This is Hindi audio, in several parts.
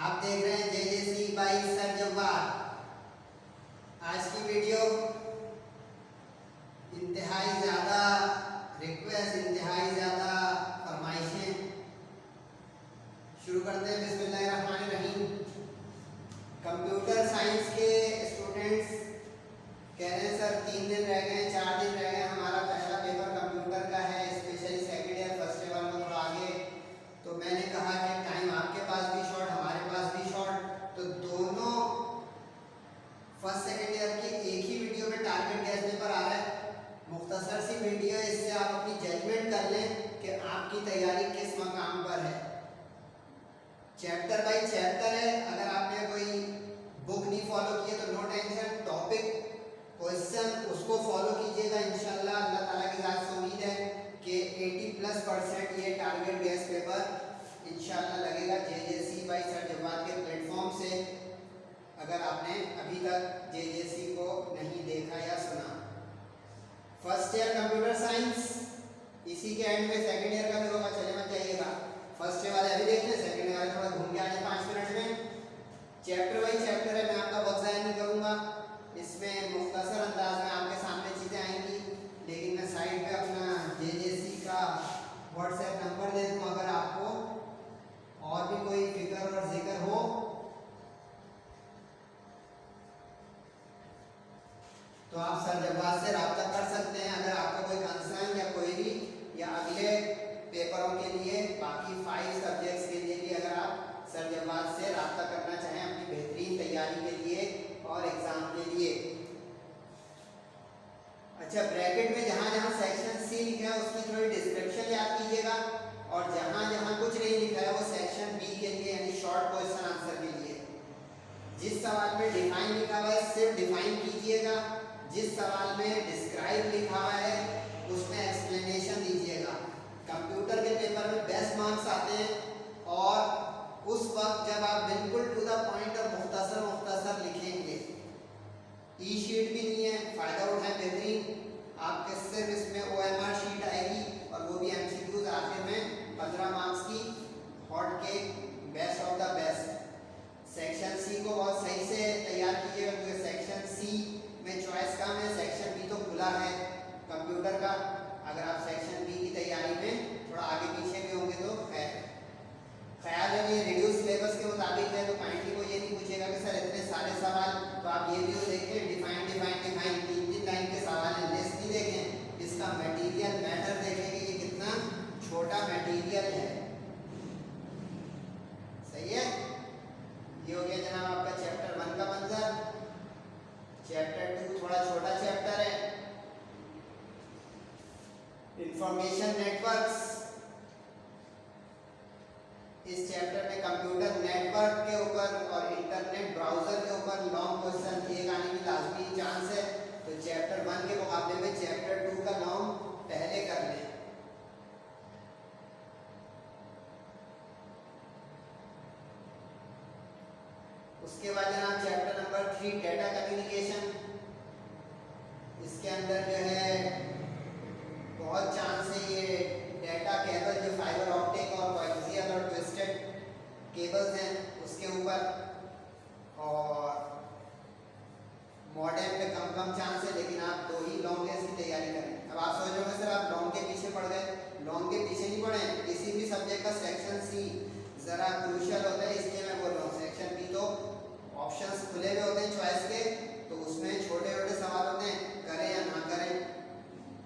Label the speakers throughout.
Speaker 1: आप देख रहे हैं JJC बाई सर जव्वाद। आज की वीडियो इंतहाई ज़्यादा रिक्वेस्ट, इंतहाई ज़्यादा फरमाइशें। शुरू करते हैं बिस्मिल्लाहिर्रहमानिर्रहीम। कंप्यूटर साइंस के स्टूडेंट्स कह रहे हैं सर 3 दिन रह गए, 4 दिन रह गए, हमारा पहला पेपर कंप्यूटर का है, specially second year first year वालों थोड़ा आगे। तो मैंने कहा कि टाइम आपके पास भी शॉर्ट, हमारे पास भी शॉर्ट, तो दोनों फर्स्ट सेकेंड ईयर की एक ही वीडियो में टारगेट गैस पेपर आ रहा है। मुख्तसर सी वीडियो, इससे आप अपनी जजमेंट कर लें कि आपकी तैयारी किस मकाम पर है। चैप्टर बाई चैप्टर है। अगर आपने कोई बुक नहीं फॉलो की है तो नो टेंशन, टॉपिक क्वेश्चन उसको फॉलो कीजिएगा। इंशाल्लाह अल्लाह ताला की ज़ात से उम्मीद है कि 80+% ये टारगेट गैस पेपर इंशाल्लाह लगेगा JJC बाई सर जव्वाद के प्लेटफॉर्म से। अगर आपने अभी तक JJC को नहीं देखा या सुना, फर्स्ट ईयर कंप्यूटर साइंस इसी के एंड में सेकंड ईयर का भी होगा, चले मत जाइएगा। फर्स्ट ईयर वाले अभी देखते हैं, सेकंड ईयर वाले थोड़ा घूम के आ जाए 5 मिनट में। चैप्टर बाई चैप्टर है, मैं आपका वक्त ज़ाया नहीं करूँगा। इसमें मुख्तसर अंदाज में आपके सामने चीज़ें आएंगी, लेकिन मैं साइड पे अपना JJC का व्हाट्सएप नंबर दे दूँ। अगर आपको और भी कोई फिक्र और जिक्र हो तो आप सर जव्वाद से रब्ता कर सकते हैं। अगर आपको कोई कंसर्न या क्वेरी या अगले पेपरों के लिए, बाकी 5 सब्जेक्ट्स के लिए भी अगर आप सर जव्वाद से रब्ता करना चाहें अपनी बेहतरीन तैयारी के लिए और एग्ज़ाम के लिए। अच्छा, ब्रैकेट में जहाँ जहाँ सेक्शन C लिखा है उसकी थोड़ी डिस्क्रिप्शन याद कीजिएगा, और जहाँ जहाँ कुछ नहीं लिखा है वो सेक्शन B के लिए, यानी शॉर्ट क्वेश्चन आंसर के लिए। जिस सवाल में डिफाइन लिखा हुआ है सिर्फ डिफाइन कीजिएगा, जिस सवाल में डिस्क्राइब लिखा हुआ है उसमें एक्सप्लेनेशन दीजिएगा। कंप्यूटर के पेपर में बेस्ट मार्क्स आते हैं और उस वक्त जब आप बिल्कुल टू द पॉइंट और मुख्तसर लिखेंगे। ई शीट भी नहीं है, फ़ायदा उठाएं बेहतरीन। आपके सिर्फ इसमें OMR शीट आएगी और वो भी MCQs आखिर में 15 मार्क्स की, hot cake, best of the best. Section C को बहुत सही से तैयार कीजिएगा, क्योंकि सेक्शन C में चॉइस कम है, सेक्शन B तो खुला है कंप्यूटर का। अगर आप सेक्शन B की तैयारी में थोड़ा आगे पीछे भी होंगे तो है ख्याल है ये रिड्यूस सिलेबस के मुताबिक है, तो काइंडली को ये नहीं पूछेगा कि सर इतने सारे सवाल, तो आप ये भी तो देखें डिफाइन 3 लाइन के सवाल हैं, लिस्ट नहीं देखें, इसका मटेरियल मैटर देखें कि ये कितना छोटा मटेरियल है। सही है, ये हो गया जनाब आपका चैप्टर 1 का मंजर। चैप्टर 2 थोड़ा छोटा चैप्टर है, इंफॉर्मेशन नेटवर्क्स। इस चैप्टर में कंप्यूटर नेटवर्क के ऊपर और इंटरनेट ब्राउजर के ऊपर लॉन्ग क्वेश्चन एक आने की लाजमी चांस है। तो चैप्टर 1 के मुकाबले में चैप्टर 2 का लॉन्ग पहले कर लें। उसके बाद जनाब चैप्टर नंबर 3 डेटा कम्युनिकेशन। इसके अंदर जो है बहुत चांस है ये डेटा केबल, जो फाइबर ऑप्टिक और कोएक्सियल और ट्विस्टेड केबल्स हैं उसके ऊपर, और मॉडेम पे कम चांस है, लेकिन आप 2 ही लॉन्ग है इसकी तैयारी करें। अब आप सोच रहे हो सर आप लॉन्ग के पीछे पड़ गए, लॉन्ग के पीछे नहीं पड़े। किसी भी सब्जेक्ट का सेक्शन C ज़रा क्रूशियल होता है, इसलिए मैं बोल रहा हूँ। सेक्शन B तो ऑप्शंस खुले हुए होते हैं चॉइस के, तो उसमें छोटे छोटे सवाल होते हैं, करें या ना करें।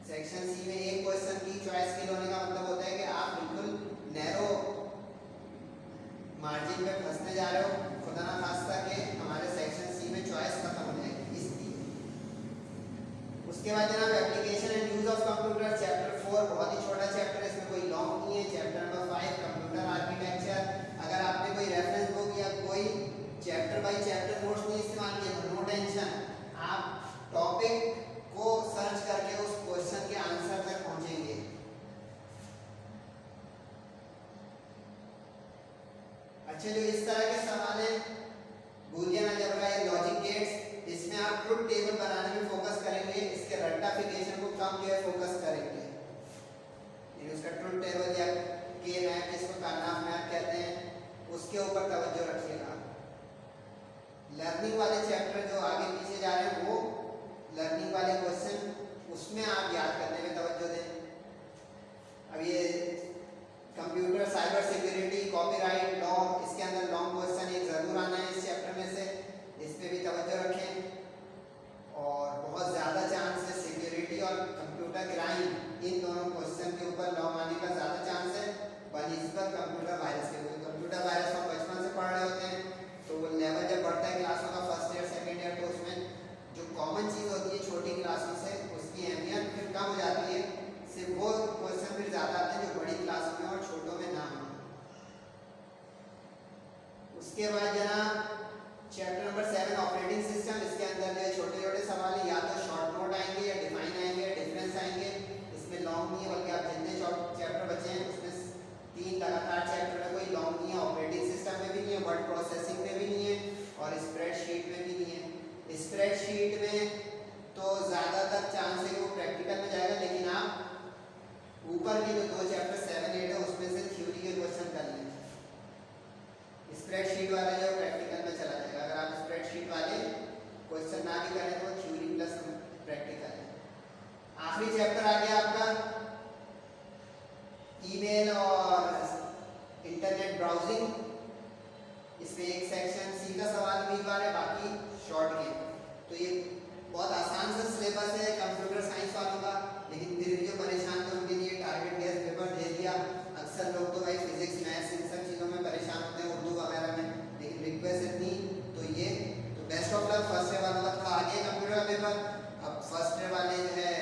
Speaker 1: सेक्शन C में एक क्वेश्चन की चॉइस के होने का मतलब होता है कि आप बिल्कुल नैरो मार्जिन पे फंसने जा रहे हो, खुदा ना खास्ता कि हमारे सेक्शन C में चॉइस खत्म हो जाएगी, इसलिए। उसके बाद जनाब application and use of computer chapter 4 बहुत ही छोटा चैप्टर है, इसमें कोई लॉन्ग नहीं है। Chapter number 5 computer architecture. अगर आपने कोई रेफरेंस बुक या कोई चैप्टर बाई चैप्टर नोट्स नहीं इस्तेमाल किया तो नो टेंशन, आप टॉपिक को सर्च करके उस क्वेश्चन के आंसर तक पहुंचेंगे। अच्छा, जो इस तरह के सवाल हैं, बूलियन अलजेब्रा या लॉजिक गेट्स, इसमें आप ट्रुथ टेबल बनाने में फोकस करेंगे, इसके रट्टाफिकेशन को कम जो है फोकस करेंगे। यानी उसका ट्रुथ टेबल या के मैप, जिसको कार्नाफ मैप कहते हैं, उसके ऊपर तवज्जो रखिएगा। लर्निंग वाले चैप्टर जो आगे पीछे जा रहे हैं वो लर्निंग वाले क्वेश्चन उसमें आप याद करने में तवज्जो दें। अब ये computer cyber security copyright law, इसके अंदर लॉन्ग क्वेश्चन एक ज़रूर आना है इस चैप्टर में से, इस पे भी तवज्जो रखें। और बहुत ज़्यादा चांस है सिक्योरिटी और कंप्यूटर क्राइम इन दोनों क्वेश्चन के ऊपर लॉन्ग आने का ज़्यादा चांस है बनिस्बत कंप्यूटर वायरस के ऊपर। कंप्यूटर वायरस हम बचपन से पढ़ रहे होते हैं तो वो लेवल जब बढ़ता है क्लासों का फर्स्ट ईयर सेकेंड ईयर तो उसमें जो कॉमन चीज़ होती है छोटी क्लासों से उसकी अहमियत फिर कम हो जाती है, सिर्फ वो क्वेश्चन फिर ज़्यादा आते हैं जो बड़ी क्लास में और छोटों में ना हो। उसके बाद जनाब चैप्टर नंबर 7 ऑपरेटिंग सिस्टम, इसके अंदर जो छोटे छोटे सवाल है या तो शॉर्ट नोट आएंगे या डिफाइन आएंगे या डिफरेंस आएंगे। इसमें लॉन्ग नहीं है बल्कि आप जितने चैप्टर बचे हैं उसमें 3 लगातार चैप्टर है, कोई लॉन्ग नहीं है। ऑपरेटिंग सिस्टम में भी नहीं है, वर्ड प्रोसेसिंग में भी नहीं है और स्प्रेडशीट में भी नहीं है। स्प्रेडशीट में तो ज़्यादातर चांस है कि वो प्रैक्टिकल में जाएगा, लेकिन आप ऊपर की जो 2 चैप्टर 7 8 है उसमें से थ्योरी के क्वेश्चन कर लें। स्प्रेडशीट वाला जो प्रैक्टिकल में चला जाएगा, अगर आप स्प्रेडशीट वाले क्वेश्चन ना भी करें तो थ्योरी प्लस प्रैक्टिकल है। आखिरी चैप्टर आ गया आपका ईमेल और इंटरनेट ब्राउजिंग। इसमें एक सेक्शन सी का सवाल उम्मीदवार है, बाकी शॉर्ट के। तो ये बहुत आसान सा सिलेबस है कंप्यूटर साइंस वालों का, लेकिन फिर भी जो परेशान थे उनके लिए टारगेट बेस्ड पेपर दे दिया। अक्सर लोग तो भाई फिजिक्स मैथ्स इन सब चीज़ों में परेशान होते हैं, उर्दू वगैरह में, लेकिन रिक्वेस्ट इतनी तो ये तो best of luck. First year वालों का थोड़ा आगे कंप्यूटर का पेपर, अब फर्स्ट ईयर वाले जो है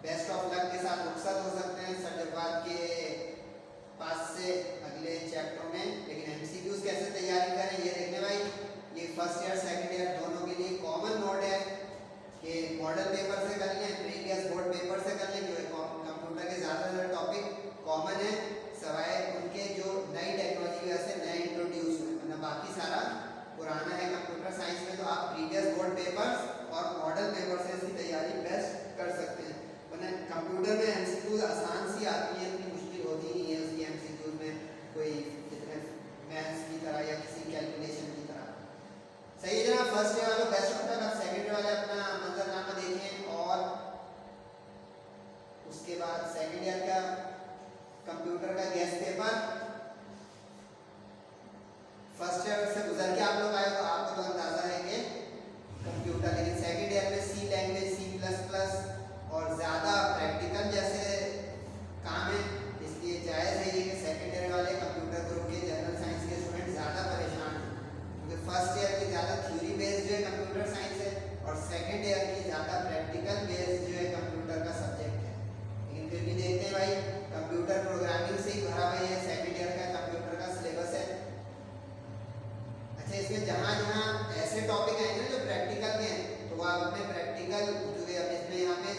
Speaker 1: बेस्ट ऑफ लक के साथ रुखसत हो सकते हैं सर्टिफिकेट के पास से अगले चैप्टरों में। लेकिन एमसीक्यूज कैसे तैयारी करें ये देखने भाई, ये फर्स्ट ईयर सेकंड ईयर दोनों के लिए कॉमन नोट है कि मॉडल पेपर से कर लें, प्रीवियस बोर्ड पेपर से कर लें, जो कंप्यूटर के ज़्यादातर टॉपिक कॉमन है सवाए उनके जो नई टेक्नोलॉजी की वजह से नए इंट्रोड्यूस हुए, मतलब बाकी सारा पुराना है कंप्यूटर साइंस में। तो आप प्रीवियस बोर्ड पेपर्स और मॉडल पेपर से इसकी तैयारी बेस्ट कर सकते हैं। वरना कंप्यूटर में एमसीक्यूज आसान सी आती है, इतनी मुश्किल होती नहीं है उसकी एमसीक्यूज में कोई जितने मैथ्स की तरह या किसी कैलकुलेशन की तरह। सही है ना। फर्स्ट ईयर वालों बेस्ट ऑफ लक। अब सेकंड ईयर वाले अपना मंजरनामा देखें और उसके बाद सेकंड ईयर का कंप्यूटर का गेस्ट पेपर फर्स्ट ईयर से गुजर के आप लोग आए तो आपको तो अंदाजा है कि कंप्यूटर, लेकिन सेकंड ईयर में सी लैंग्वेज सी प्लस प्लस और ज़्यादा प्रैक्टिकल जैसे काम है, इसलिए जायज़ है ये कि सेकंड ईयर वाले कंप्यूटर ग्रुप के जनरल साइंस के स्टूडेंट ज़्यादा परेशान हैं, क्योंकि फर्स्ट ईयर की ज़्यादा थ्योरी बेस्ड जो है कंप्यूटर साइंस है और सेकंड ईयर की ज़्यादा प्रैक्टिकल बेस्ड जो है कंप्यूटर का सब्जेक्ट है। लेकिन फिर भी देखते हैं भाई कंप्यूटर प्रोग्रामिंग से ही भरा हुआ है सेकंड ईयर का कंप्यूटर का सिलेबस है। अच्छा, इसमें जहाँ जहाँ ऐसे टॉपिक आएंगे जो प्रैक्टिकल के हैं तो आप अपने प्रैक्टिकल जो है, अब इसमें यहाँ पे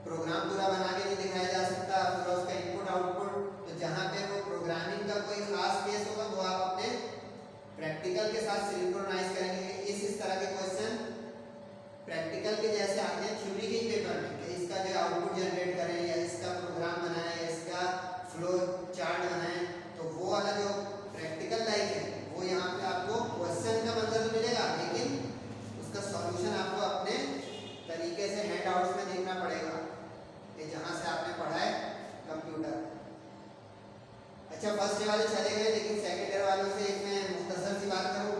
Speaker 1: प्रोग्राम पूरा बना के नहीं दिखाया जा सकता, पूरा उसका इनपुट आउटपुट, तो जहाँ पे वो प्रोग्रामिंग का कोई खास केस होगा वो आप अपने प्रैक्टिकल के साथ सिंक्रोनाइज करेंगे। इस तरह के क्वेश्चन प्रैक्टिकल के जैसे आते हैं थ्योरी के पेपर में कि इसका जो आउटपुट जनरेट करें या इसका प्रोग्राम बनाएं या इसका फ्लो चार्ट बनाएं, तो वो वाला जो प्रैक्टिकल लाइक है वो यहाँ पे आपको क्वेश्चन का मंजर मिलेगा, लेकिन उसका सॉल्यूशन आपको अपने तरीके से हैंड आउट्स में देखना पड़ेगा कि जहाँ से आपने पढ़ा है कंप्यूटर। अच्छा, फर्स्ट ईयर वाले चले गए, लेकिन सेकंड ईयर वालों से एक मैं मुख्तसर सी बात करूँ।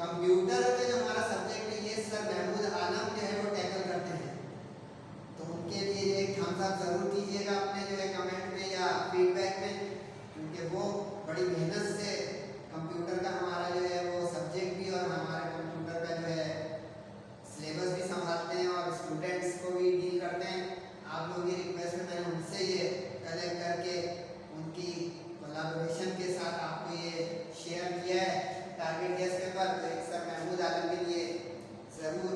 Speaker 1: कंप्यूटर में जो हमारा सब्जेक्ट है ये सर महमूद आलम जो है वो टैकल करते हैं, तो उनके लिए एक थम्स अप जरूर कीजिएगा अपने जो है कमेंट में या फीडबैक में, क्योंकि वो बड़ी मेहनत से कंप्यूटर का हमारा जो है वो सब्जेक्ट भी और हमारे कंप्यूटर का जो है सिलेबस भी संभालते हैं और स्टूडेंट्स को भी डील करते हैं। आप लोगों की रिक्वेस्ट में मैंने उनसे ये कलेक्ट करके उनकी कोलैबोरेशन के साथ आपको ये शेयर किया है टारगेट गेस्ट पेपर। तो एक सर महमूद आलम के लिए ज़रूर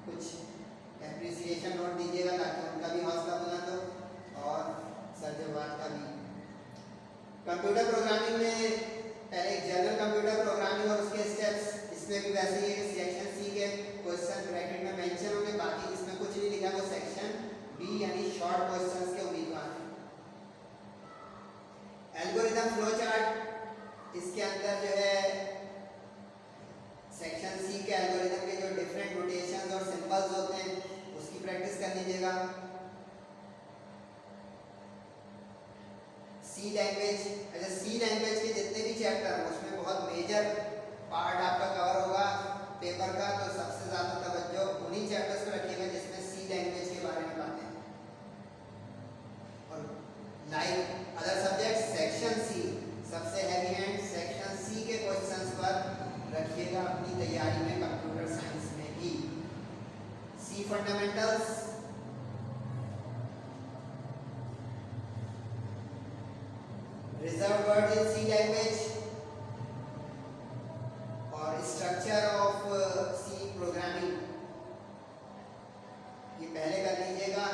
Speaker 1: कुछ एप्रिसिएशन नोट दीजिएगा ताकि उनका भी हौसला बुलंद हो और सर जवाब का भी। कंप्यूटर प्रोग्रामिंग में पहले एक जनरल कंप्यूटर प्रोग्रामिंग और उसके स्टेप्स, इसमें भी वैसे ही है सेक्शन सी के क्वेश्चन ब्रैकेट में मेंशन होंगे, बाकी इसमें कुछ नहीं लिखा, वो सेक्शन बी यानी शॉर्ट क्वेश्चंस के उम्मीदवार हैं। एल्गोरिथम फ्लो चार्ट, इसके अंदर जो है पार्ट आपका कवर होगा पेपर का, तो सबसे ज़्यादा तवज्जो उन्हीं चैप्टर्स पर रखिएगा जिसमें सी लैंग्वेज के बारे में बातें हैं। और like other subject section c सबसे हैवी हैंड सेक्शन सी के क्वेश्चंस पर रखिएगा अपनी तैयारी में कंप्यूटर साइंस में भी। C fundamentals, reserve word in C language और स्ट्रक्चर ऑफ सी प्रोग्रामिंग, ये पहले कर लीजिएगा।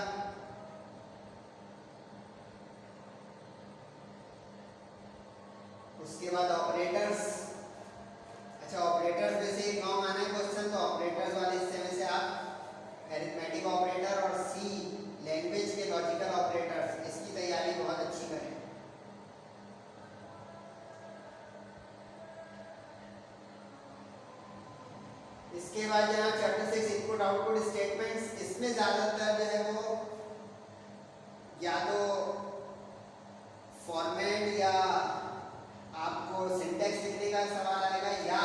Speaker 1: उसके बाद ऑपरेटर्स, अच्छा ऑपरेटर्स में से एक 9 आना है क्वेश्चन, तो ऑपरेटर्स वाले हिस्से में से आप अरिथमेटिक ऑपरेटर और सी लैंग्वेज के लॉजिकल ऑपरेटर्स, इसकी तैयारी बहुत अच्छी करें। इसके बाद जनाब चैप्टर 6 इनपुट आउटपुट स्टेटमेंट्स, इसमें ज़्यादातर जो है वो या तो फॉर्मेट या आपको सिंटैक्स लिखने का सवाल आएगा या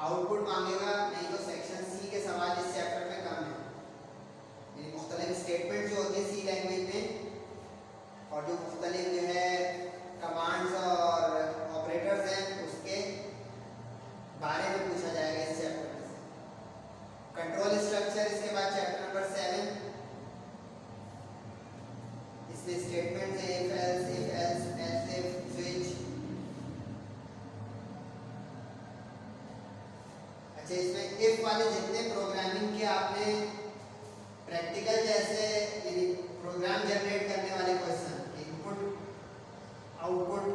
Speaker 1: आउटपुट मांगेगा, नहीं तो सेक्शन सी के सवाल इस चैप्टर में कम है। यानी मुख्तलिफ स्टेटमेंट जो होते हैं सी लैंग्वेज में और जो मुख्तलिफ जो है कमांड्स और ऑपरेटर्स हैं उसके बारे में पूछा जाएगा इस चैप्टर में से। कंट्रोल स्ट्रक्चर, इसके बाद चैप्टर नंबर 7, इसमें स्टेटमेंट है इफ एल्स इफ स्विच। अच्छा इसमें इफ वाले जितने प्रोग्रामिंग के आपने प्रैक्टिकल जैसे यानी प्रोग्राम जनरेट करने वाले क्वेश्चन, इनपुट आउटपुट,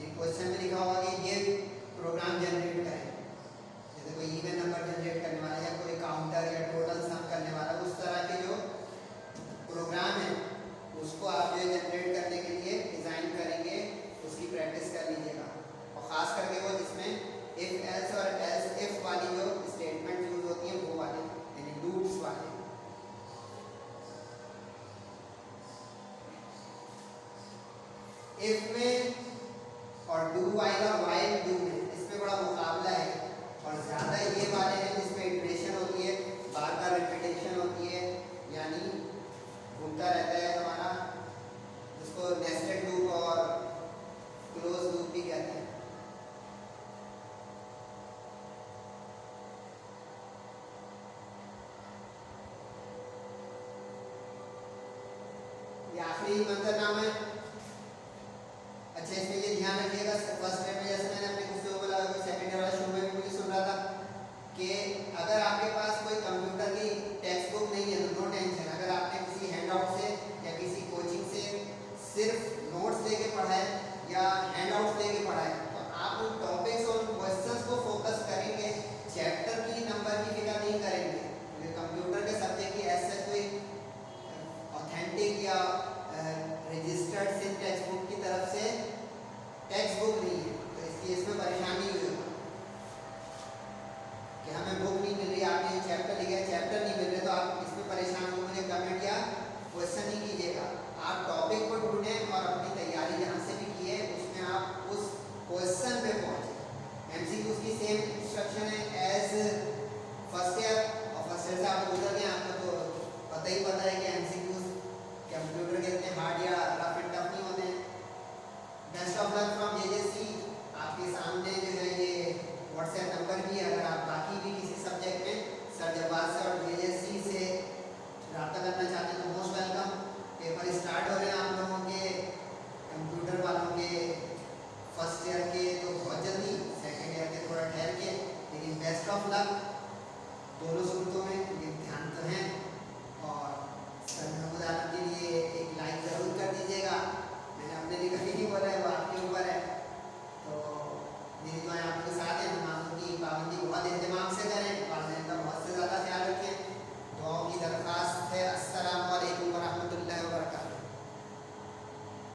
Speaker 1: ये क्वेश्चन में लिखा होगा कि ये प्रोग्राम जनरेट करें, जैसे कोई इवन नंबर जनरेट करने वाला या कोई काउंटर या टोटल सम करने वाला, उस तरह के जो प्रोग्राम है उसको आप जो जनरेट करने के लिए डिज़ाइन करेंगे, उसकी प्रैक्टिस कर लीजिएगा। और ख़ास करके वो जिसमें इफ एल्स और एल्स इफ वाली जो स्टेटमेंट यूज होती हैं वो वाले, यानी लूप्स वाले। इफ में और डू वाइल और वाइल डू में इसमें बड़ा मुकाबला है और ज़्यादा ये वाले हैं जिसमें इटरेशन होती है, बार बार रिपीटेशन होती है, यानी घूमता रहता है हमारा, जिसको नेस्टेड लूप और क्लोज लूप भी कहते हैं। ये आखिरी मंजरनामा है। अच्छा इसमें ये ध्यान रखिएगा, फर्स्ट ईयर में जैसे मैंने अपने कुछ लोगों को लगा, सेकंड ईयर वाले शो में भी मुझे सुन रहा था कि अगर आपके पास कोई कंप्यूटर की टेक्स्ट बुक नहीं है तो नो टेंशन, अगर आपने किसी हैंडआउट से या किसी कोचिंग से सिर्फ नोट्स लेके पढ़ा है या हैंडआउट्स लेके पढ़ा है, तो आप उन टॉपिक्स और क्वेश्चंस को फोकस करेंगे, चैप्टर की नंबर की फिक्र नहीं करेंगे, क्योंकि कंप्यूटर के सब्जेक्ट की ऐसे कोई ऑथेंटिक या रजिस्टर्ड से टेक्स्ट बुक की तरफ से टेक्स्ट बुक नहीं है, तो इसलिए इसमें परेशानी हुई होगा कि हमें बुक नहीं मिल रही, आपने चैप्टर लिखा है चैप्टर नहीं मिल रहे, तो आप इसमें परेशान हो, मुझे कमेंट या क्वेश्चन नहीं कीजिएगा, आप टॉपिक को ढूंढें और अपनी तैयारी जहाँ से भी की है उसमें आप उस क्वेश्चन पे पहुँचे। एमसीक्यू की सेम इंस्ट्रक्शन है एज फर्स्ट ईयर, और फर्स्ट ईयर से आप गुजर गए, आपको तो पता ही पता है कि एमसीक्यू कंप्यूटर के इतने हार्ड या रफ एंड टफ नहीं होते हैं। बेस्ट ऑफ लक फ्रॉम जेजेसी, आपके सामने जो है ये व्हाट्सएप नंबर भी है, अगर आप बाकी भी किसी सब्जेक्ट में सर जवाब से और जेजेसी से रब्ता करना चाहते हैं तो मोस्ट वेलकम। पेपर स्टार्ट हो रहे हैं आप लोगों के कंप्यूटर वालों के, फर्स्ट ईयर के तो बहुत जल्दी, सेकेंड ईयर के थोड़ा ठहर के, लेकिन बेस्ट ऑफ लक दोनों सूरतों में, ये ध्यान तो है। और सर महमूद आलम के लिए एक लाइक ज़रूर कर दीजिएगा, मैंने अपने लिए कभी नहीं बोला है, वो आपके ऊपर है।